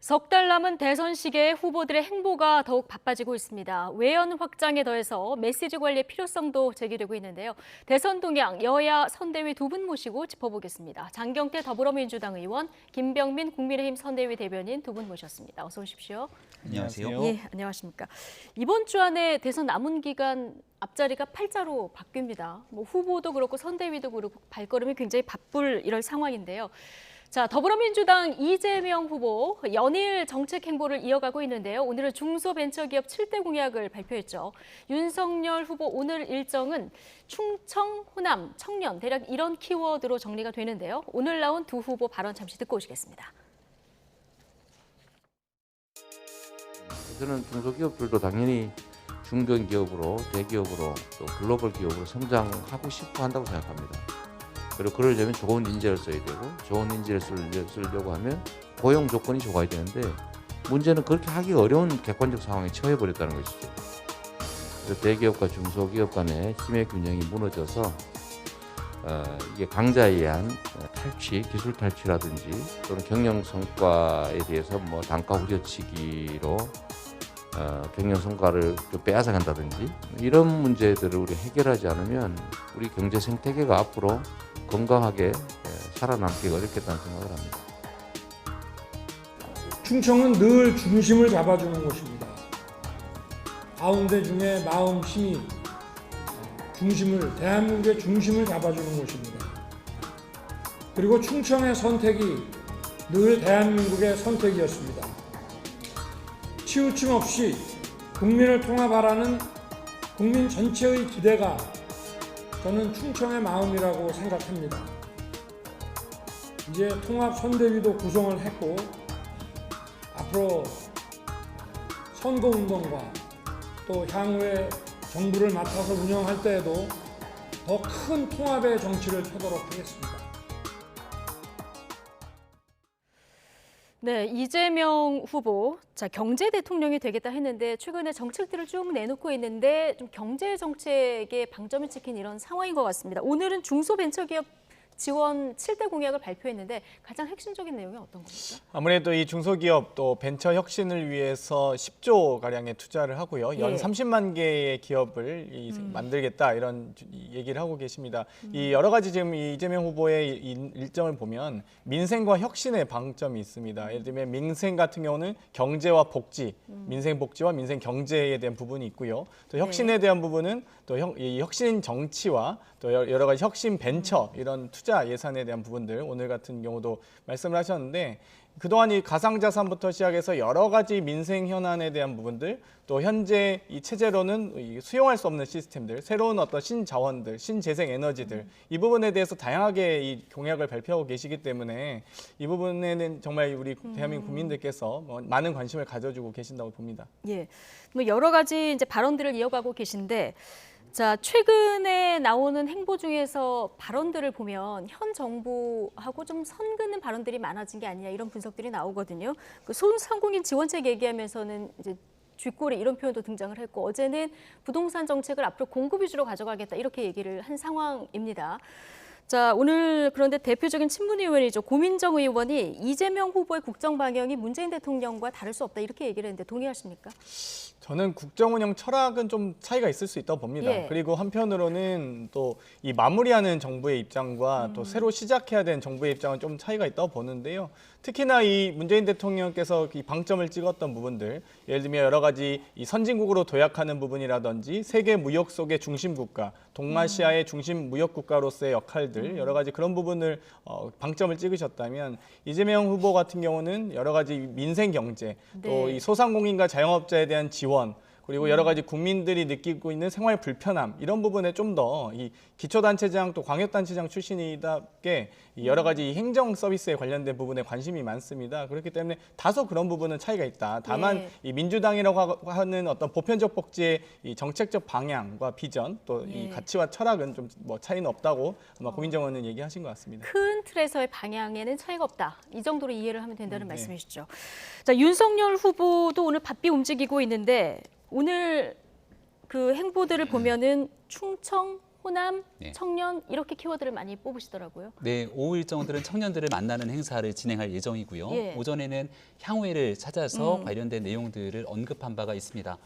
석 달 남은 대선 시기에 후보들의 행보가 더욱 바빠지고 있습니다. 외연 확장에 더해서 메시지 관리의 필요성도 제기되고 있는데요. 대선 동향 여야 선대위 두 분 모시고 짚어보겠습니다. 장경태 더불어민주당 의원, 김병민 국민의힘 선대위 대변인 두 분 모셨습니다. 어서 오십시오. 안녕하세요. 예, 안녕하십니까. 이번 주 안에 대선 남은 기간 앞자리가 팔자로 바뀝니다. 후보도 그렇고 선대위도 그렇고 발걸음이 굉장히 바쁠 이럴 상황인데요. 자, 더불어민주당 이재명 후보 연일 정책 행보를 이어가고 있는데요. 오늘은 중소벤처기업 7대 공약을 발표했죠. 윤석열 후보 오늘 일정은 충청, 호남, 청년 대략 이런 키워드로 정리가 되는데요. 오늘 나온 두 후보 발언 잠시 듣고 오시겠습니다. 저는 중소기업들도 당연히 중견기업으로, 대기업으로, 또 글로벌 기업으로 성장하고 싶어 한다고 생각합니다. 그리고 그러려면 좋은 인재를 써야 되고, 좋은 인재를 쓰려고 하면 고용 조건이 좋아야 되는데, 문제는 그렇게 하기 어려운 객관적 상황에 처해버렸다는 것이죠. 그래서 대기업과 중소기업 간의 힘의 균형이 무너져서 이게 강자에 의한 탈취, 기술 탈취라든지 또는 경영 성과에 대해서 단가 후려치기로 경영 성과를 좀 빼앗아 간다든지 이런 문제들을 우리 해결하지 않으면 우리 경제 생태계가 앞으로 건강하게 살아남기가 어렵겠다는 생각을 합니다. 충청은 늘 중심을 잡아주는 곳입니다. 가운데 중에 마음 힘이 대한민국의 중심을 잡아주는 곳입니다. 그리고 충청의 선택이 늘 대한민국의 선택이었습니다. 치우침 없이 국민을 통합하라는 국민 전체의 기대가 저는 충청의 마음이라고 생각합니다. 이제 통합선대위도 구성을 했고 앞으로 선거운동과 또 향후에 정부를 맡아서 운영할 때에도 더 큰 통합의 정치를 펴도록 하겠습니다. 네, 이재명 후보, 경제 대통령이 되겠다 했는데 최근에 정책들을 쭉 내놓고 있는데 좀 경제 정책에 방점을 찍힌 이런 상황인 것 같습니다. 오늘은 중소벤처기업 지원 7대 공약을 발표했는데 가장 핵심적인 내용이 어떤 겁니까? 아무래도 이 중소기업 또 벤처 혁신을 위해서 10조 가량의 투자를 하고요. 연 30만 개의 기업을 만들겠다 이런 얘기를 하고 계십니다. 이 여러 가지 지금 이재명 후보의 일정을 보면 민생과 혁신의 방점이 있습니다. 예를 들면 민생 같은 경우는 경제와 복지, 민생 복지와 민생 경제에 대한 부분이 있고요. 또 혁신에 대한 부분은 또 혁신 정치와 또 여러 가지 혁신 벤처 이런 투자 예산에 대한 부분들 오늘 같은 경우도 말씀을 하셨는데 그동안 이 가상자산부터 시작해서 여러 가지 민생 현안에 대한 부분들 또 현재 이 체제로는 수용할 수 없는 시스템들 새로운 어떤 신자원들 신재생 에너지들 이 부분에 대해서 다양하게 이 공약을 발표하고 계시기 때문에 이 부분에는 정말 우리 대한민국 국민들께서 많은 관심을 가져주고 계신다고 봅니다. 예, 여러 가지 이제 발언들을 이어가고 계신데 자, 최근에 나오는 행보 중에서 발언들을 보면 현 정부하고 좀 선긋는 발언들이 많아진 게 아니냐 이런 분석들이 나오거든요. 그 소상공인 지원책 얘기하면서는 이제 쥐꼬리 이런 표현도 등장을 했고 어제는 부동산 정책을 앞으로 공급 위주로 가져가겠다 이렇게 얘기를 한 상황입니다. 자, 오늘 그런데 대표적인 친문 의원이죠. 고민정 의원이 이재명 후보의 국정 방향이 문재인 대통령과 다를 수 없다 이렇게 얘기를 했는데 동의하십니까? 저는 국정 운영 철학은 좀 차이가 있을 수 있다고 봅니다. 예. 그리고 한편으로는 또 이 마무리하는 정부의 입장과 또 새로 시작해야 되는 정부의 입장은 좀 차이가 있다고 보는데요. 특히나 이 문재인 대통령께서 이 방점을 찍었던 부분들, 예를 들면 여러 가지 이 선진국으로 도약하는 부분이라든지 세계 무역 속의 중심 국가, 동아시아의 중심 무역 국가로서의 역할들, 여러 가지 그런 부분을 방점을 찍으셨다면 이재명 후보 같은 경우는 여러 가지 민생 경제, 또 이 소상공인과 자영업자에 대한 지원, 그리고 여러 가지 국민들이 느끼고 있는 생활 불편함 이런 부분에 좀 더 이 기초단체장 또 광역단체장 출신이답게 여러 가지 행정 서비스에 관련된 부분에 관심이 많습니다. 그렇기 때문에 다소 그런 부분은 차이가 있다. 다만 이 민주당이라고 하는 어떤 보편적 복지의 이 정책적 방향과 비전 또 이 가치와 철학은 좀 차이는 없다고 아마 고민정 의원은 얘기하신 것 같습니다. 큰 틀에서의 방향에는 차이가 없다. 이 정도로 이해를 하면 된다는 말씀이시죠. 자, 윤석열 후보도 오늘 바삐 움직이고 있는데 오늘 그 행보들을 보면은 충청, 호남, 네. 청년 이렇게 키워드를 많이 뽑으시더라고요. 네, 오후 일정들은 청년들을 만나는 행사를 진행할 예정이고요. 예. 오전에는 향후회를 찾아서 관련된 내용들을 언급한 바가 있습니다.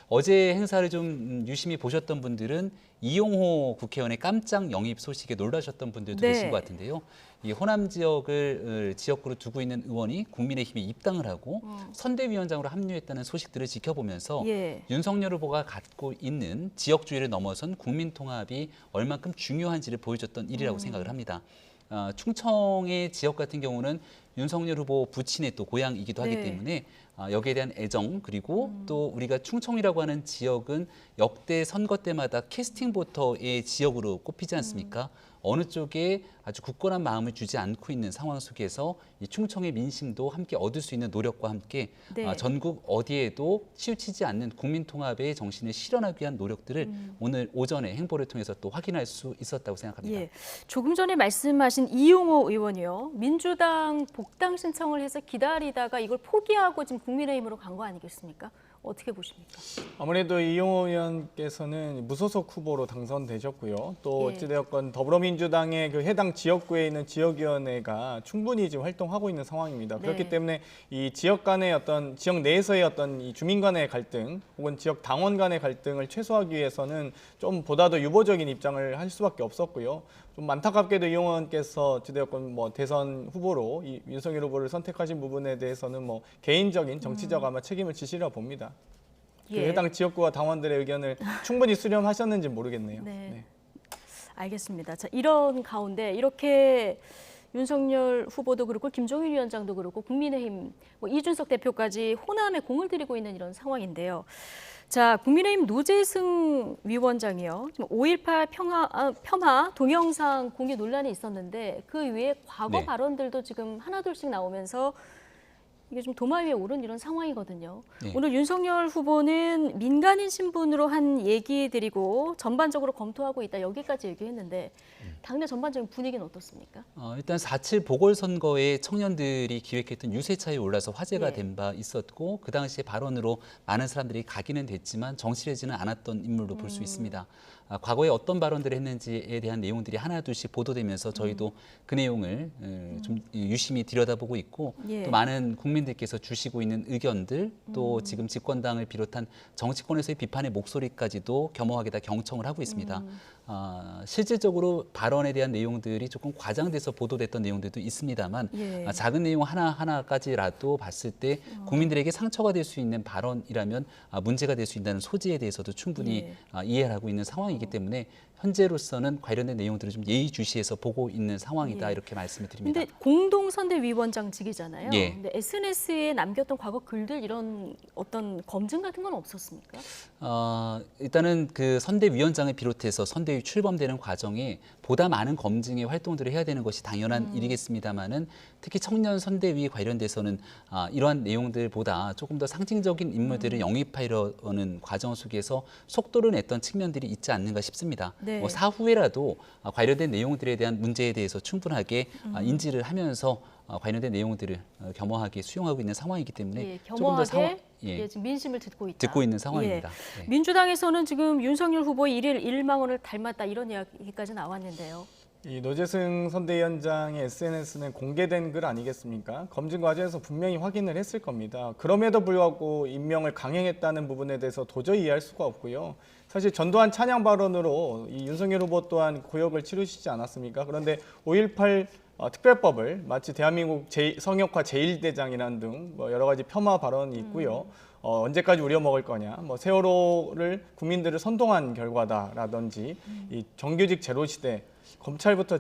어제 행사를 좀 유심히 보셨던 분들은 이용호 국회의원의 깜짝 영입 소식에 놀라셨던 분들도 네. 계신 것 같은데요. 이 호남 지역을 지역구로 두고 있는 의원이 국민의힘에 입당을 하고 선대위원장으로 합류했다는 소식들을 지켜보면서 예. 윤석열 후보가 갖고 있는 지역주의를 넘어선 국민통합이 얼만큼 중요한지를 보여줬던 일이라고 생각을 합니다. 충청의 지역 같은 경우는 윤석열 후보 부친의 또 고향이기도 하기 네. 때문에 여기에 대한 애정 그리고 또 우리가 충청이라고 하는 지역은 역대 선거 때마다 캐스팅 보터의 지역으로 꼽히지 않습니까? 어느 쪽에 아주 굳건한 마음을 주지 않고 있는 상황 속에서 이 충청의 민심도 함께 얻을 수 있는 노력과 함께 네. 전국 어디에도 치우치지 않는 국민통합의 정신을 실현하기 위한 노력들을 오늘 오전에 행보를 통해서 또 확인할 수 있었다고 생각합니다. 예. 조금 전에 말씀하신 이용호 의원이요. 민주당 복당 신청을 해서 기다리다가 이걸 포기하고 지금 국민의힘으로 간 거 아니겠습니까? 어떻게 보십니까? 아무래도 이용호 의원께서는 무소속 후보로 당선되셨고요. 또 예. 어찌되었건 더불어민주당의 그 해당 지역구에 있는 지역위원회가 충분히 지금 활동하고 있는 상황입니다. 그렇기 네. 때문에 이 지역 간의 어떤 지역 내에서의 어떤 이 주민 간의 갈등 혹은 지역 당원 간의 갈등을 최소화하기 위해서는 좀 보다 더 유보적인 입장을 할 수밖에 없었고요. 좀 안타깝게도 이용호 의원께서 어찌되었건 뭐 대선 후보로 이 윤석열 후보를 선택하신 부분에 대해서는 뭐 개인적인 정치적 아마 책임을 지시려 봅니다. 그 예. 해당 지역구와 당원들의 의견을 충분히 수렴하셨는지 모르겠네요. 네. 알겠습니다. 자, 이런 가운데 이렇게 윤석열 후보도 그렇고 김종인 위원장도 그렇고 국민의힘 뭐 이준석 대표까지 호남에 공을 들이고 있는 이런 상황인데요. 자, 국민의힘 노재승 위원장이요. 5.18 폄하 동영상 공유 논란이 있었는데 그 이후에 과거 네. 발언들도 지금 하나둘씩 나오면서 이게 좀 도마 위에 오른 이런 상황이거든요. 네. 오늘 윤석열 후보는 민간인 신분으로 한 얘기들이고 전반적으로 검토하고 있다 여기까지 얘기했는데 당내 전반적인 분위기는 어떻습니까? 일단 4.7 보궐선거에 청년들이 기획했던 유세차에 올라서 화제가 예. 된 바 있었고 그 당시에 발언으로 많은 사람들이 각인은 됐지만 정치되지는 않았던 인물로 볼 수 있습니다. 과거에 어떤 발언들을 했는지에 대한 내용들이 하나둘씩 보도되면서 저희도 그 내용을 좀 유심히 들여다보고 있고 예. 또 많은 국민들께서 주시고 있는 의견들 또 지금 집권당을 비롯한 정치권에서의 비판의 목소리까지도 겸허하게 다 경청을 하고 있습니다. 실질적으로 발언에 대한 내용들이 조금 과장돼서 보도됐던 내용들도 있습니다만 예. 작은 내용 하나하나까지라도 봤을 때 국민들에게 상처가 될 수 있는 발언이라면 문제가 될 수 있다는 소지에 대해서도 충분히 예. 이해를 하고 있는 상황이기 때문에 현재로서는 관련된 내용들을 좀 예의주시해서 보고 있는 상황이다 예. 이렇게 말씀을 드립니다. 근데 공동선대위원장직이잖아요. 예. 근데 SNS에 남겼던 과거 글들 이런 어떤 검증 같은 건 없었습니까? 일단은 그 선대위원장을 비롯해서 선대위 출범되는 과정에 보다 많은 검증의 활동들을 해야 되는 것이 당연한 일이겠습니다만은 특히 청년 선대위 관련돼서는 이러한 내용들보다 조금 더 상징적인 인물들을 영입하려는 과정 속에서 속도를 냈던 측면들이 있지 않는가 싶습니다. 네. 뭐 사후에라도 관련된 내용들에 대한 문제에 대해서 충분하게 인지를 하면서 관련된 내용들을 겸허하게 수용하고 있는 상황이기 때문에 예, 조금 더 겸허하게 예, 예, 지금 민심을 듣고 있다. 듣고 있는 상황입니다. 예. 네. 민주당에서는 지금 윤석열 후보의 일일 일망원을 닮았다 이런 이야기까지 나왔는데요. 이 노재승 선대위원장의 SNS는 공개된 글 아니겠습니까? 검증 과정에서 분명히 확인을 했을 겁니다. 그럼에도 불구하고 임명을 강행했다는 부분에 대해서 도저히 이해할 수가 없고요. 사실 전두환 찬양 발언으로 이 윤석열 후보 또한 고역을 치르시지 않았습니까? 그런데 5.18 특별법을 마치 대한민국 성역화 제1대장이라는 등 뭐 여러 가지 폄하 발언이 있고요. 언제까지 우려먹을 거냐, 뭐 세월호를 국민들을 선동한 결과다라든지 이 정규직 제로 시대, 검찰부터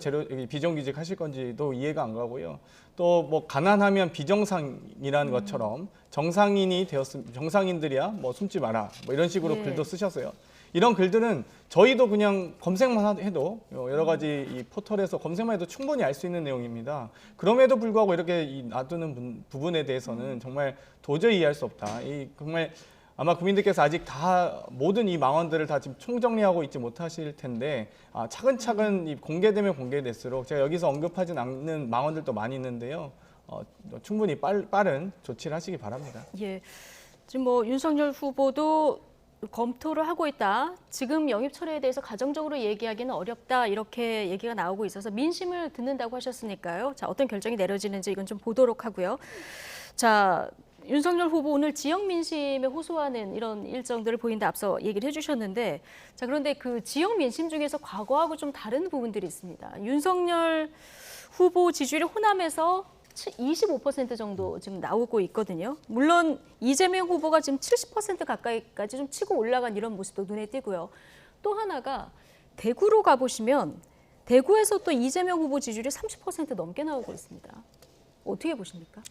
비정규직 하실 건지도 이해가 안 가고요. 또 뭐 가난하면 비정상이라는 것처럼 정상인들이야 뭐 숨지 마라 뭐 이런 식으로 예. 글도 쓰셨어요. 이런 글들은 저희도 그냥 검색만 해도 여러 가지 이 포털에서 검색만 해도 충분히 알 수 있는 내용입니다. 그럼에도 불구하고 이렇게 놔두는 부분에 대해서는 정말 도저히 이해할 수 없다. 이 정말 아마 국민들께서 아직 다 모든 이 망언들을 다 지금 총정리하고 있지 못하실 텐데 차근차근 이 공개되면 공개될수록 제가 여기서 언급하진 않는 망언들도 많이 있는데요. 충분히 빠른 조치를 하시기 바랍니다. 예. 지금 뭐 윤석열 후보도 검토를 하고 있다. 지금 영입 철회에 대해서 가정적으로 얘기하기는 어렵다. 이렇게 얘기가 나오고 있어서 민심을 듣는다고 하셨으니까요. 자, 어떤 결정이 내려지는지 이건 좀 보도록 하고요. 자, 윤석열 후보 오늘 지역 민심에 호소하는 이런 일정들을 보인다 앞서 얘기를 해주셨는데, 자, 그런데 그 지역 민심 중에서 과거하고 좀 다른 부분들이 있습니다. 윤석열 후보 지지율이 호남에서 25% 정도 지금 나오고 있거든요. 물론 이재명 후보가 지금 70% 가까이까지 좀 치고 올라간 이런 모습도 눈에 띄고요. 또 하나가 대구로 가보시면 대구에서 또 이재명 후보 지지율이 30% 넘게 나오고 있습니다. 어떻게 보십니까?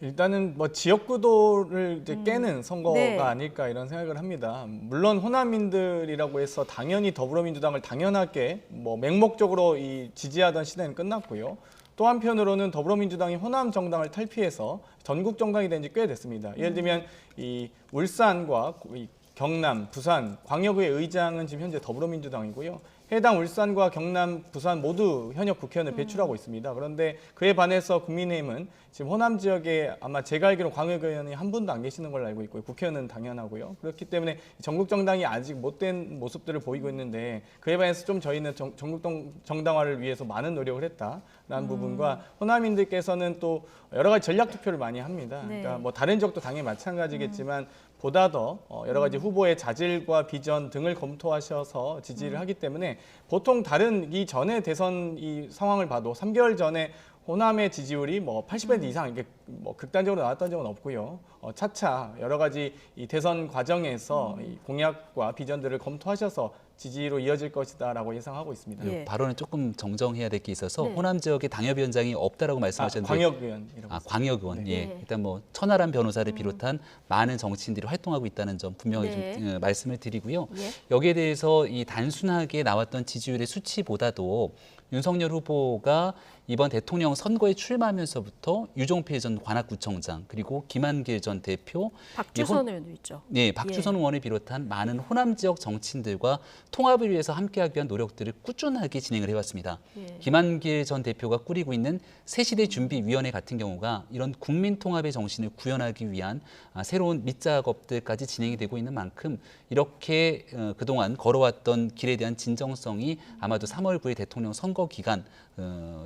일단은 뭐 지역구도를 이제 깨는 선거가 네. 아닐까 이런 생각을 합니다. 물론 호남민들이라고 해서 당연히 더불어민주당을 당연하게 뭐 맹목적으로 지지하던 시대는 끝났고요. 또 한편으로는 더불어민주당이 호남 정당을 탈피해서 전국 정당이 된 지 꽤 됐습니다. 예를 들면 이 울산과 이 경남, 부산, 광역의 의장은 지금 현재 더불어민주당이고요. 해당 울산과 경남, 부산 모두 현역 국회의원을 배출하고 있습니다. 그런데 그에 반해서 국민의힘은 지금 호남 지역에 아마 제가 알기로 광역의원이 한 분도 안 계시는 걸로 알고 있고요. 국회의원은 당연하고요. 그렇기 때문에 전국 정당이 아직 못된 모습들을 보이고 있는데 그에 반해서 좀 저희는 전국 정당화를 위해서 많은 노력을 했다라는 부분과 호남인들께서는 또 여러 가지 전략 투표를 많이 합니다. 네. 그러니까 뭐 다른 지역도 당연히 마찬가지겠지만 보다 더 여러 가지 후보의 자질과 비전 등을 검토하셔서 지지를 하기 때문에 보통 다른 이전의 대선 이 상황을 봐도 3개월 전에 호남의 지지율이 뭐 80% 이상 이게 뭐 극단적으로 나왔던 적은 없고요. 차차 여러 가지 이 대선 과정에서 이 공약과 비전들을 검토하셔서 지지로 이어질 것이다라고 예상하고 있습니다. 예. 발언에 조금 정정해야 될 게 있어서 네. 호남 지역에 당협위원장이 없다라고 말씀하셨는데 광역의원이라고. 광역의원. 네. 예. 일단 뭐 천하람 변호사를 비롯한 많은 정치인들이 활동하고 있다는 점 분명히 네. 좀 말씀을 드리고요. 예. 여기에 대해서 이 단순하게 나왔던 지지율의 수치보다도 윤석열 후보가 이번 대통령 선거에 출마하면서부터 유종필 전 관악구청장 그리고 김한길 전 대표 박주선 의원도 있죠. 네, 박주선 의원을 비롯한 많은 호남 지역 정치인들과 통합을 위해서 함께하기 위한 노력들을 꾸준하게 진행을 해왔습니다. 예. 김한길 전 대표가 꾸리고 있는 새시대 준비위원회 같은 경우가 이런 국민 통합의 정신을 구현하기 위한 새로운 밑작업들까지 진행이 되고 있는 만큼 이렇게 그동안 걸어왔던 길에 대한 진정성이 아마도 3월 9일 대통령 선거 기간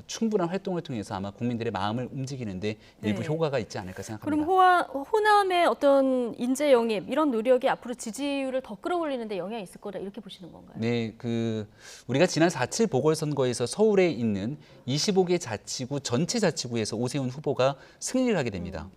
충분한 활동을 통해서 아마 국민들의 마음을 움직이는데 일부 네. 효과가 있지 않을까 생각합니다. 그럼 호남의 어떤 인재 영입 이런 노력이 앞으로 지지율을 더 끌어올리는 데 영향이 있을 거다 이렇게 보시는 건가요? 네, 우리가 지난 4.7 보궐선거에서 서울에 있는 25개 자치구 전체 자치구에서 오세훈 후보가 승리를 하게 됩니다.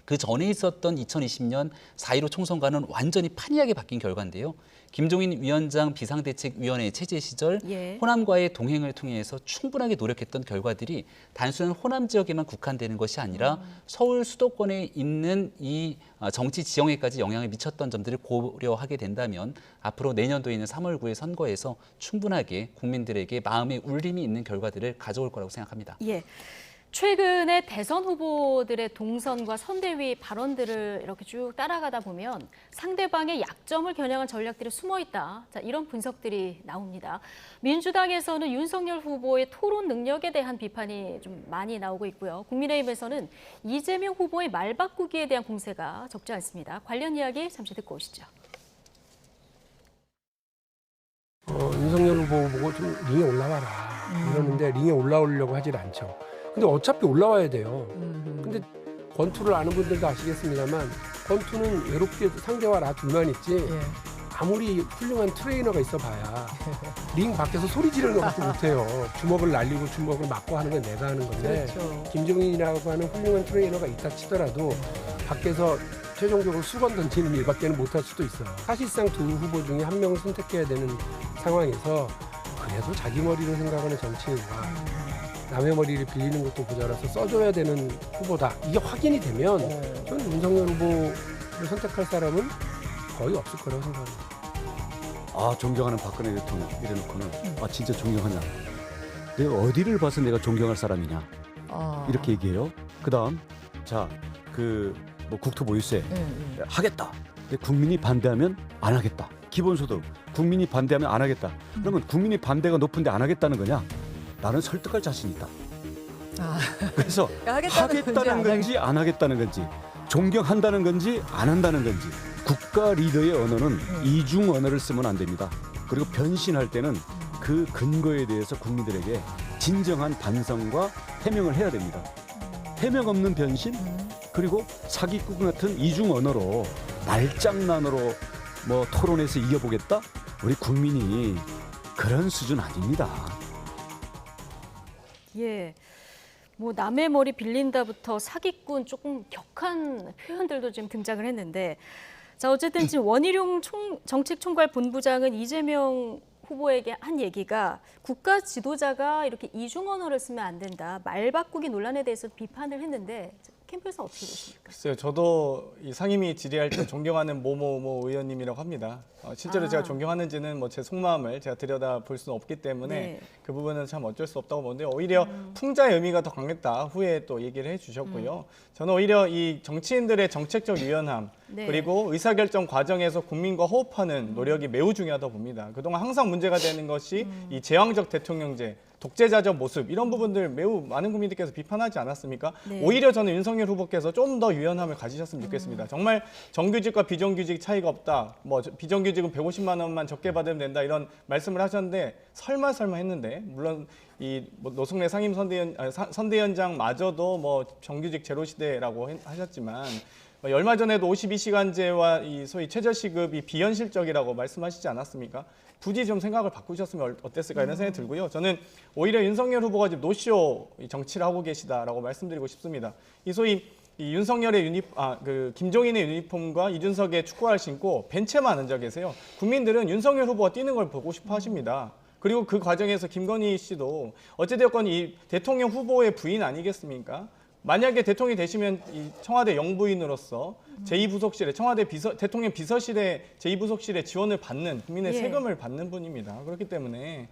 그 전에 있었던 2020년 4.15 총선과는 완전히 판이하게 바뀐 결과인데요. 김종인 위원장 비상대책위원회 체제 시절 예. 호남과의 동행을 통해서 충분하게 노력했던 결과들이 단순한 호남 지역에만 국한되는 것이 아니라 서울 수도권에 있는 이 정치 지형에까지 영향을 미쳤던 점들을 고려하게 된다면 앞으로 내년도에 있는 3월 9일 선거에서 충분하게 국민들에게 마음의 울림이 있는 결과들을 가져올 거라고 생각합니다. 예. 최근에 대선 후보들의 동선과 선대위 발언들을 이렇게 쭉 따라가다 보면 상대방의 약점을 겨냥한 전략들이 숨어 있다. 자, 이런 분석들이 나옵니다. 민주당에서는 윤석열 후보의 토론 능력에 대한 비판이 좀 많이 나오고 있고요. 국민의힘에서는 이재명 후보의 말 바꾸기에 대한 공세가 적지 않습니다. 관련 이야기 잠시 듣고 오시죠. 윤석열 후보 보고 좀 링에 올라와라 이러는데 링에 올라오려고 하질 않죠. 근데 어차피 올라와야 돼요. 근데 권투를 아는 분들도 아시겠습니다만 권투는 외롭게 상대와 나 둘만 있지 아무리 훌륭한 트레이너가 있어봐야 링 밖에서 소리 지르는 것밖에 못해요. 주먹을 날리고 주먹을 맞고 하는 건 내가 하는 건데 김종인이라고 하는 훌륭한 트레이너가 있다 치더라도 밖에서 최종적으로 수건 던지는 일밖에는 못할 수도 있어요. 사실상 두 후보 중에 한 명을 선택해야 되는 상황에서 그래도 자기 머리로 생각하는 정치인과 남의 머리를 빌리는 것도 모자라서 써줘야 되는 후보다. 이게 확인이 되면 저는 윤석열 후보를 선택할 사람은 거의 없을 거라고 생각합니다. 아, 존경하는 박근혜 대통령 이래놓고는 아 진짜 존경하냐? 내가 어디를 봐서 내가 존경할 사람이냐? 이렇게 얘기해요. 그다음 뭐 국토보유세 하겠다. 근데 국민이 반대하면 안 하겠다. 기본소득 국민이 반대하면 안 하겠다. 그러면 국민이 반대가 높은데 안 하겠다는 거냐? 나는 설득할 자신 있다. 그래서 하겠다는 건지 안 하겠다는 건지 존경한다는 건지 안 한다는 건지 국가 리더의 언어는 이중 언어를 쓰면 안 됩니다. 그리고 변신할 때는 그 근거에 대해서 국민들에게 진정한 반성과 해명을 해야 됩니다. 해명 없는 변신 그리고 사기꾼 같은 이중 언어로 말장난으로 뭐 토론에서 이겨보겠다? 우리 국민이 그런 수준 아닙니다. 예. 뭐 남의 머리 빌린다부터 사기꾼 조금 격한 표현들도 지금 등장을 했는데 자 어쨌든 지금 원희룡 정책총괄 본부장은 이재명 후보에게 한 얘기가 국가 지도자가 이렇게 이중 언어를 쓰면 안 된다. 말 바꾸기 논란에 대해서 비판을 했는데 캠프에서 어떻게 보십니까? 글쎄요, 저도 이 상임위 질의할 때 존경하는 모모모 의원님이라고 합니다. 실제로 제가 존경하는지는 뭐 제 속마음을 제가 들여다 볼 수는 없기 때문에 네. 그 부분은 참 어쩔 수 없다고 보는데 오히려 풍자의 의미가 더 강했다 후에 또 얘기를 해주셨고요. 저는 오히려 이 정치인들의 정책적 유연함 네. 그리고 의사결정 과정에서 국민과 호흡하는 노력이 매우 중요하다고 봅니다. 그동안 항상 문제가 되는 것이 이 제왕적 대통령제, 독재자적 모습 이런 부분들 매우 많은 국민들께서 비판하지 않았습니까? 네. 오히려 저는 윤석열 후보께서 좀 더 유연함을 가지셨으면 좋겠습니다. 정말 정규직과 비정규직 차이가 없다. 뭐 비정규직은 150만 원만 적게 받으면 된다 이런 말씀을 하셨는데 설마 했는데 물론 이 뭐 노승래 상임 선대위원장마저도 뭐 정규직 제로 시대라고 하셨지만 얼마 전에도 52시간제와 이 소위 최저시급이 비현실적이라고 말씀하시지 않았습니까? 굳이 좀 생각을 바꾸셨으면 어땠을까 이런 생각이 들고요. 저는 오히려 윤석열 후보가 지금 노쇼 정치를 하고 계시다라고 말씀드리고 싶습니다. 이 소위 이 윤석열의 김종인의 유니폼과 이준석의 축구화를 신고 벤치에만 앉아 계세요. 국민들은 윤석열 후보가 뛰는 걸 보고 싶어 하십니다. 그리고 그 과정에서 김건희 씨도 어찌되었건 이 대통령 후보의 부인 아니겠습니까? 만약에 대통령이 되시면 이 청와대 영부인으로서 제2부속실에 청와대 대통령 비서실의 제2부속실에 지원을 받는 국민의 예. 세금을 받는 분입니다. 그렇기 때문에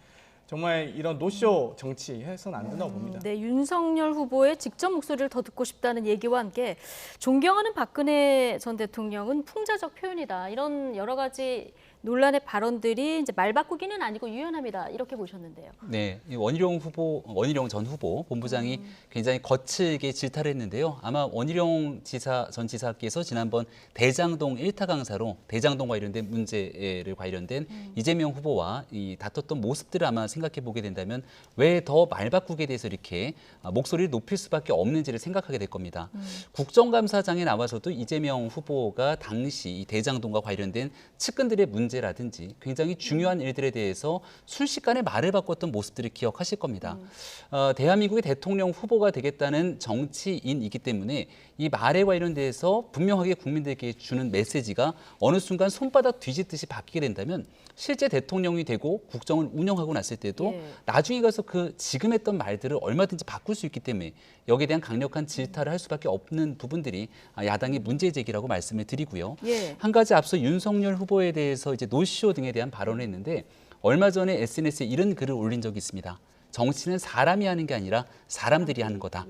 정말 이런 노쇼 정치 해서는 안 된다고 봅니다. 네, 윤석열 후보의 직접 목소리를 더 듣고 싶다는 얘기와 함께 존경하는 박근혜 전 대통령은 풍자적 표현이다. 이런 여러 가지 논란의 발언들이 이제 말 바꾸기는 아니고 유연함이다. 이렇게 보셨는데요. 네, 이 원희룡 전 후보 본부장이 굉장히 거칠게 질타를 했는데요. 아마 원희룡 전 지사께서 지난번 대장동 일타 강사로 대장동과 관련된 문제를 관련된 이재명 후보와 이 다퉜던 모습들을 아마 생각해 보게 된다면 왜 더 말 바꾸기에 대해서 이렇게 목소리를 높일 수밖에 없는지를 생각하게 될 겁니다. 국정감사장에 나와서도 이재명 후보가 당시 이 대장동과 관련된 측근들의 문제라든지 굉장히 중요한 일들에 대해서 순식간에 말을 바꿨던 모습들을 기억하실 겁니다. 대한민국의 대통령 후보가 되겠다는 정치인이기 때문에 이 말에 관련돼서 분명하게 국민들에게 주는 메시지가 어느 순간 손바닥 뒤집듯이 바뀌게 된다면 실제 대통령이 되고 국정을 운영하고 났을 때도 예. 나중에 가서 그 지금 했던 말들을 얼마든지 바꿀 수 있기 때문에 여기에 대한 강력한 질타를 할 수밖에 없는 부분들이 야당의 문제 제기라고 말씀을 드리고요. 예. 한 가지 앞서 윤석열 후보에 대해서 이제 노쇼 등에 대한 발언을 했는데 얼마 전에 SNS에 이런 글을 올린 적이 있습니다. 정치는 사람이 하는 게 아니라 사람들이 하는 거다.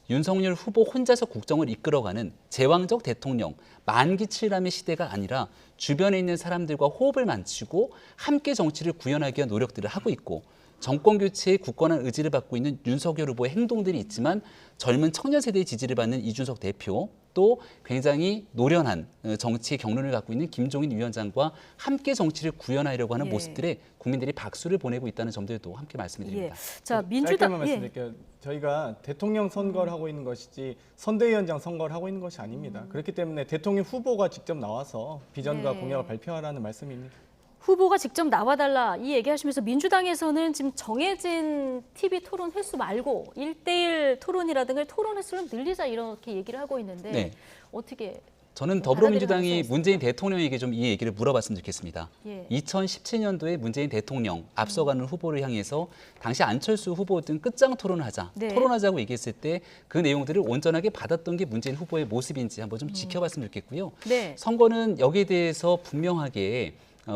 윤석열 후보 혼자서 국정을 이끌어가는 제왕적 대통령, 만기칠람의 시대가 아니라 주변에 있는 사람들과 호흡을 맞추고 함께 정치를 구현하기 위한 노력들을 하고 있고 정권 교체의 굳건한 의지를 받고 있는 윤석열 후보의 행동들이 있지만 젊은 청년 세대의 지지를 받는 이준석 대표 또 굉장히 노련한 정치의 경륜을 갖고 있는 김종인 위원장과 함께 정치를 구현하려고 하는 예. 모습들에 국민들이 박수를 보내고 있다는 점들도 함께 말씀드립니다. 예. 자, 민주당 짧게만 말씀드릴게요. 저희가 대통령 선거를 하고 있는 것이지 선대위원장 선거를 하고 있는 것이 아닙니다. 그렇기 때문에 대통령 후보가 직접 나와서 비전과 네. 공약을 발표하라는 말씀입니다. 후보가 직접 나와달라 이 얘기하시면서 민주당에서는 지금 정해진 TV 토론 횟수 말고 1대1 토론이라든가 토론 횟수를 늘리자 이렇게 얘기를 하고 있는데 네. 어떻게 저는 받아들이는 더불어민주당이 가능성이 문재인 대통령에게 좀 이 얘기를 물어봤으면 좋겠습니다. 예. 2017년도에 문재인 대통령 앞서가는 후보를 향해서 당시 안철수 후보 등 끝장 토론을 하자, 네. 토론하자고 얘기했을 때 그 내용들을 온전하게 받았던 게 문재인 후보의 모습인지 한번 좀 지켜봤으면 좋겠고요. 네. 선거는 여기에 대해서 분명하게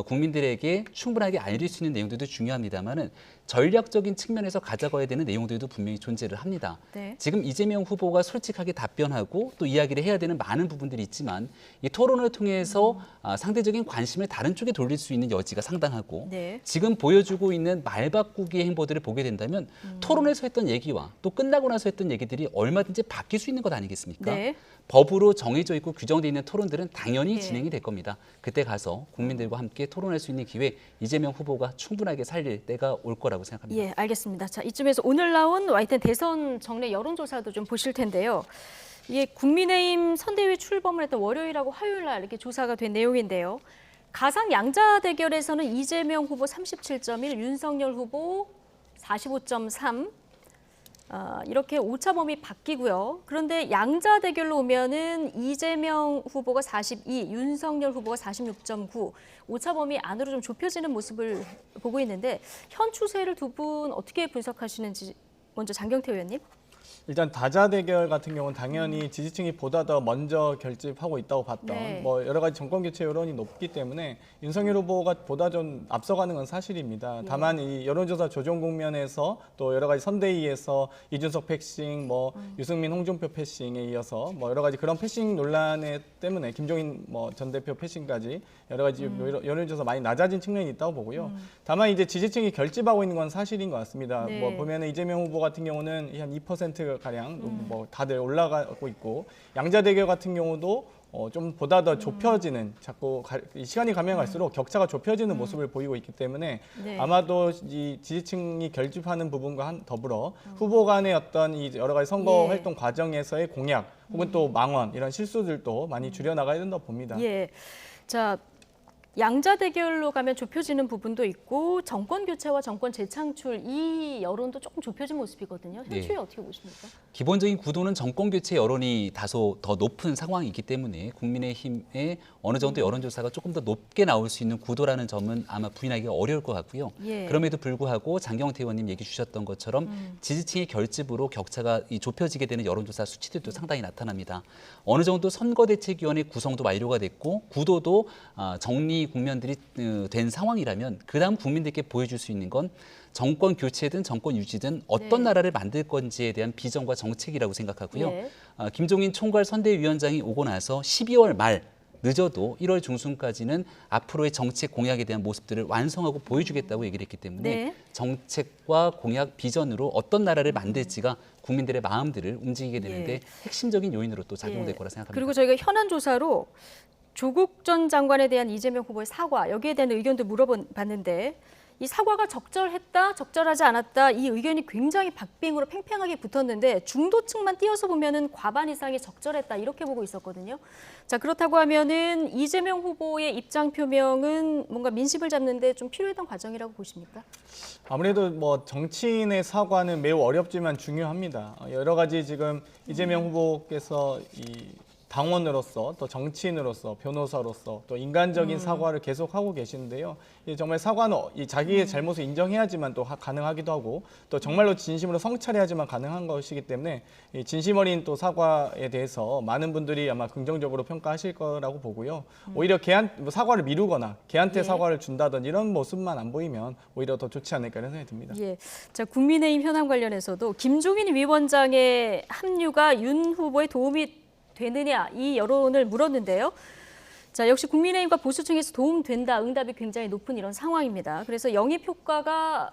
국민들에게 충분하게 알릴 수 있는 내용들도 중요합니다만은 전략적인 측면에서 가져가야 되는 내용들도 분명히 존재를 합니다. 네. 지금 이재명 후보가 솔직하게 답변하고 또 이야기를 해야 되는 많은 부분들이 있지만 이 토론을 통해서 상대적인 관심을 다른 쪽에 돌릴 수 있는 여지가 상당하고 네. 지금 보여주고 있는 말 바꾸기의 행보들을 보게 된다면 토론에서 했던 얘기와 또 끝나고 나서 했던 얘기들이 얼마든지 바뀔 수 있는 것 아니겠습니까? 네. 법으로 정해져 있고 규정되어 있는 토론들은 당연히 예. 진행이 될 겁니다. 그때 가서 국민들과 함께 토론할 수 있는 기회 이재명 후보가 충분하게 살릴 때가 올 거라고 생각합니다. 예, 알겠습니다. 자, 이쯤에서 오늘 나온 YTN 대선 정례 여론조사도 좀 보실 텐데요. 이게 국민의힘 선대위 출범을 했던 월요일하고 화요일 날 이렇게 조사가 된 내용인데요. 가상 양자 대결에서는 이재명 후보 37.1, 윤석열 후보 45.3 이렇게 오차범위 바뀌고요. 그런데 양자 대결로 오면은 이재명 후보가 42, 윤석열 후보가 46.9 오차범위 안으로 좀 좁혀지는 모습을 보고 있는데 현 추세를 두 분 어떻게 분석하시는지 먼저 장경태 의원님. 일단 다자 대결 같은 경우는 당연히 지지층이 보다 더 먼저 결집하고 있다고 봤던 네. 뭐 여러 가지 정권 교체 여론이 높기 때문에 윤석열 후보가 보다 좀 앞서가는 건 사실입니다. 다만 이 여론조사 조정 국면에서 또 여러 가지 선대위에서 이준석 패싱, 뭐 유승민, 홍준표 패싱에 이어서 뭐 여러 가지 그런 패싱 논란에 때문에 김종인 뭐 전 대표 패싱까지 여러 가지 여론조사 많이 낮아진 측면이 있다고 보고요. 다만 이제 지지층이 결집하고 있는 건 사실인 것 같습니다. 네. 뭐 보면은 이재명 후보 같은 경우는 한 2% 가량 뭐 다들 올라가고 있고 양자 대결 같은 경우도 좀 보다 더 좁혀지는 자꾸 시간이 가면 갈수록 격차가 좁혀지는 모습을 보이고 있기 때문에 네. 아마도 이 지지층이 결집하는 부분과 더불어 후보 간의 어떤 이 여러 가지 선거 예. 활동 과정에서의 공약 혹은 또 망언 이런 실수들도 많이 줄여 나가야 된다고 봅니다. 예. 자, 양자 대결로 가면 좁혀지는 부분도 있고 정권 교체와 정권 재창출 이 여론도 조금 좁혀진 모습이거든요. 현 추이 어떻게 보십니까? 기본적인 구도는 정권 교체 여론이 다소 더 높은 상황이기 때문에 국민의힘의 어느 정도 여론조사가 조금 더 높게 나올 수 있는 구도라는 점은 아마 부인하기가 어려울 것 같고요. 예. 그럼에도 불구하고 장경태 의원님 얘기 주셨던 것처럼 지지층의 결집으로 격차가 좁혀지게 되는 여론조사 수치들도 상당히 나타납니다. 어느 정도 선거대책위원회 구성도 완료가 됐고 구도도 정리 국면들이 된 상황이라면 그다음 국민들께 보여줄 수 있는 건 정권 교체든 정권 유지든 어떤 네. 나라를 만들 건지에 대한 비전과 정책이라고 생각하고요. 예. 김종인 총괄 선대위원장이 오고 나서 12월 말 늦어도 1월 중순까지는 앞으로의 정책 공약에 대한 모습들을 완성하고 보여주겠다고 얘기를 했기 때문에 네. 정책과 공약 비전으로 어떤 나라를 만들지가 국민들의 마음들을 움직이게 되는데 예. 핵심적인 요인으로 또 작용될 예. 거라 생각합니다. 그리고 저희가 현안 조사로 조국 전 장관에 대한 이재명 후보의 사과 여기에 대한 의견도 물어봤는데 이 사과가 적절했다, 적절하지 않았다 이 의견이 굉장히 박빙으로 팽팽하게 붙었는데 중도층만 띄어서 보면은 과반 이상이 적절했다 이렇게 보고 있었거든요. 자, 그렇다고 하면은 이재명 후보의 입장 표명은 뭔가 민심을 잡는데 좀 필요했던 과정이라고 보십니까? 아무래도 뭐 정치인의 사과는 매우 어렵지만 중요합니다. 여러 가지 지금 이재명 후보께서 이 당원으로서 또 정치인으로서 변호사로서 또 인간적인 사과를 계속하고 계시는데요. 정말 사과는 이 자기의 잘못을 인정해야지만 또 가능하기도 하고 또 정말로 진심으로 성찰해야지만 가능한 것이기 때문에 이 진심 어린 또 사과에 대해서 많은 분들이 아마 긍정적으로 평가하실 거라고 보고요. 오히려 사과를 미루거나 걔한테 예. 사과를 준다든 이런 모습만 안 보이면 오히려 더 좋지 않을까 이런 생각이 듭니다. 예. 자, 국민의힘 현안 관련해서도 김종인 위원장의 합류가 윤 후보에 도움이 되느냐 이 여론을 물었는데요. 자, 역시 국민의힘과 보수층에서 도움된다 응답이 굉장히 높은 이런 상황입니다. 그래서 영입 효과가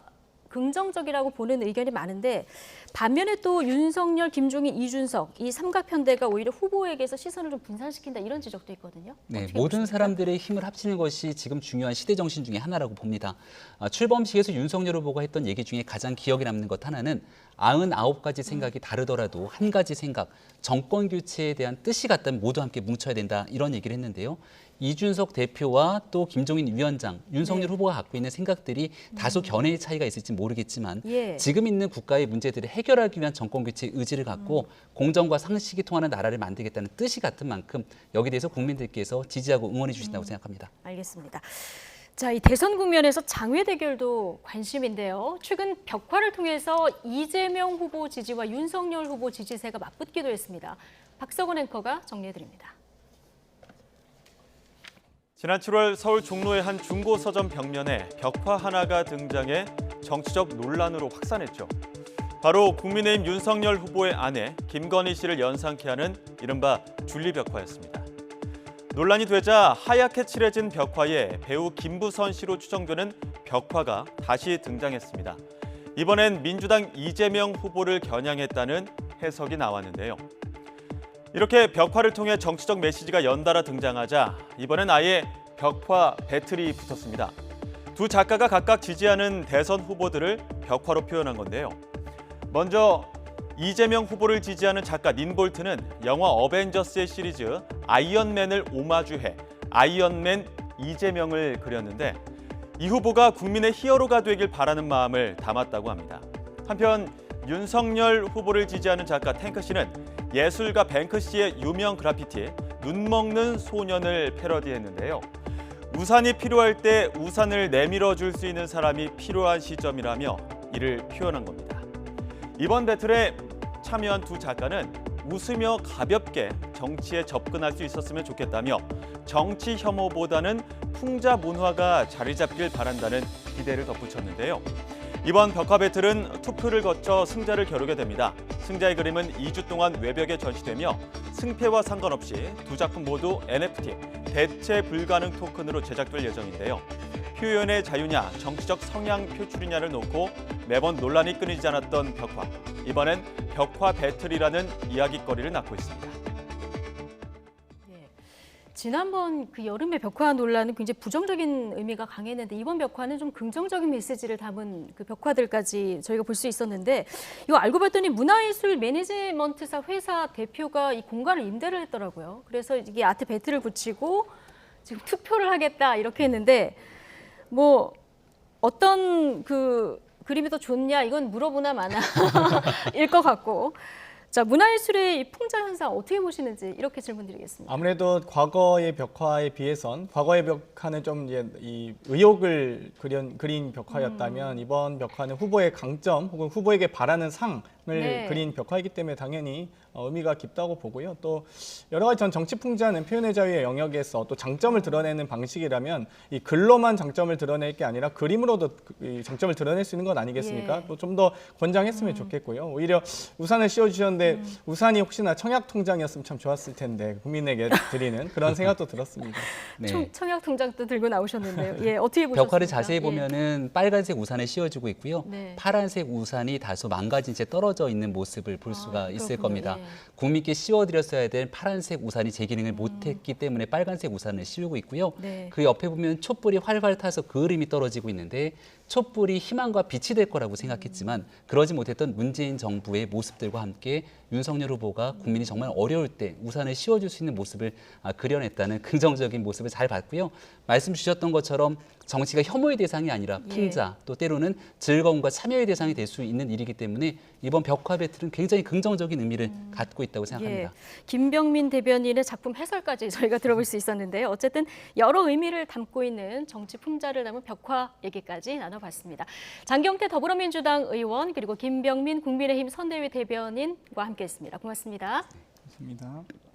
긍정적이라고 보는 의견이 많은데 반면에 또 윤석열, 김종인, 이준석 이 삼각편대가 오히려 후보에게서 시선을 좀 분산시킨다 이런 지적도 있거든요. 네, 어떻게 모든 보십니까? 사람들의 힘을 합치는 것이 지금 중요한 시대 정신 중에 하나라고 봅니다. 출범식에서 윤석열 후보가 했던 얘기 중에 가장 기억에 남는 것 하나는 99가지 생각이 다르더라도 한 가지 생각, 정권 교체에 대한 뜻이 같다면 모두 함께 뭉쳐야 된다 이런 얘기를 했는데요. 이준석 대표와 또 김종인 위원장, 윤석열 후보가 갖고 있는 생각들이 다소 견해의 차이가 있을지 모르겠지만 예. 지금 있는 국가의 문제들을 해결하기 위한 정권 교체의 의지를 갖고 공정과 상식이 통하는 나라를 만들겠다는 뜻이 같은 만큼 여기에 대해서 국민들께서 지지하고 응원해 주신다고 생각합니다. 알겠습니다. 자, 이 대선 국면에서 장외 대결도 관심인데요. 최근 벽화를 통해서 이재명 후보 지지와 윤석열 후보 지지세가 맞붙기도 했습니다. 박석원 앵커가 정리해드립니다. 지난 7월 서울 종로의 한 중고 서점 벽면에 벽화 하나가 등장해 정치적 논란으로 확산했죠. 바로 국민의힘 윤석열 후보의 아내 김건희 씨를 연상케 하는 이른바 줄리 벽화였습니다. 논란이 되자 하얗게 칠해진 벽화에 배우 김부선 씨로 추정되는 벽화가 다시 등장했습니다. 이번엔 민주당 이재명 후보를 겨냥했다는 해석이 나왔는데요. 이렇게 벽화를 통해 정치적 메시지가 연달아 등장하자 이번엔 아예 벽화 배틀이 붙었습니다. 두 작가가 각각 지지하는 대선 후보들을 벽화로 표현한 건데요. 먼저 이재명 후보를 지지하는 작가 닌볼트는 영화 어벤져스의 시리즈 아이언맨을 오마주해 아이언맨 이재명을 그렸는데 이 후보가 국민의 히어로가 되길 바라는 마음을 담았다고 합니다. 한편 윤석열 후보를 지지하는 작가 탱크씨는 예술가 뱅크씨의 유명 그래피티 눈 먹는 소년을 패러디했는데요. 우산이 필요할 때 우산을 내밀어 줄 수 있는 사람이 필요한 시점이라며 이를 표현한 겁니다. 이번 배틀에 참여한 두 작가는 웃으며 가볍게 정치에 접근할 수 있었으면 좋겠다며 정치 혐오보다는 풍자 문화가 자리 잡길 바란다는 기대를 덧붙였는데요. 이번 벽화 배틀은 투표를 거쳐 승자를 겨루게 됩니다. 승자의 그림은 2주 동안 외벽에 전시되며 승패와 상관없이 두 작품 모두 NFT, 대체 불가능 토큰으로 제작될 예정인데요. 표현의 자유냐, 정치적 성향 표출이냐를 놓고 매번 논란이 끊이지 않았던 벽화. 이번엔 벽화 배틀이라는 이야깃거리를 낳고 있습니다. 지난번 그 여름의 벽화 논란은 굉장히 부정적인 의미가 강했는데 이번 벽화는 좀 긍정적인 메시지를 담은 그 벽화들까지 저희가 볼 수 있었는데 이거 알고 봤더니 문화예술 매니지먼트사 회사 대표가 이 공간을 임대를 했더라고요. 그래서 이게 아트 배틀을 붙이고 지금 투표를 하겠다 이렇게 했는데 뭐 어떤 그 그림이 더 좋냐 이건 물어보나 마나 일 것 같고. 자, 문화예술의 이 풍자 현상 어떻게 보시는지 이렇게 질문드리겠습니다. 아무래도 과거의 벽화에 비해선 과거의 벽화는 좀 이제 이 의욕을 그린 벽화였다면 이번 벽화는 후보의 강점 혹은 후보에게 바라는 상을 그린 벽화이기 때문에 당연히 의미가 깊다고 보고요. 또 여러 가지 전 정치 풍자는 표현의 자유의 영역에서 또 장점을 드러내는 방식이라면 이 글로만 장점을 드러낼 게 아니라 그림으로도 이 장점을 드러낼 수 있는 것 아니겠습니까? 또 좀 더 권장했으면 좋겠고요. 오히려 우산을 씌워주셨는데 우산이 혹시나 청약 통장이었으면 참 좋았을 텐데 국민에게 드리는 그런 생각도 들었습니다. 네. 청약 통장도 들고 나오셨는데요. 예, 어떻게 보셨습니까? 벽화를 자세히 보면은 빨간색 우산을 씌워주고 있고요. 네. 파란색 우산이 다소 망가진 채 떨어져 있는 모습을 볼 수가 있을 그렇군요. 겁니다. 예. 국민께 씌워드렸어야 될 파란색 우산이 제 기능을 못했기 때문에 빨간색 우산을 씌우고 있고요. 네. 그 옆에 보면 촛불이 활활 타서 그림이 떨어지고 있는데 촛불이 희망과 빛이 될 거라고 생각했지만 그러지 못했던 문재인 정부의 모습들과 함께 윤석열 후보가 국민이 정말 어려울 때 우산을 씌워줄 수 있는 모습을 그려냈다는 긍정적인 모습을 잘 봤고요. 말씀 주셨던 것처럼 정치가 혐오의 대상이 아니라 풍자, 또 때로는 즐거움과 참여의 대상이 될 수 있는 일이기 때문에 이번 벽화 배틀은 굉장히 긍정적인 의미를 갖고 있다고 생각합니다. 김병민 대변인의 작품 해설까지 저희가 들어볼 수 있었는데요. 어쨌든 여러 의미를 담고 있는 정치 풍자를 담은 벽화 얘기까지 나눠봤습니다. 장경태 더불어민주당 의원 그리고 김병민 국민의힘 선대위 대변인과 함께했습니다. 고맙습니다. 고맙습니다.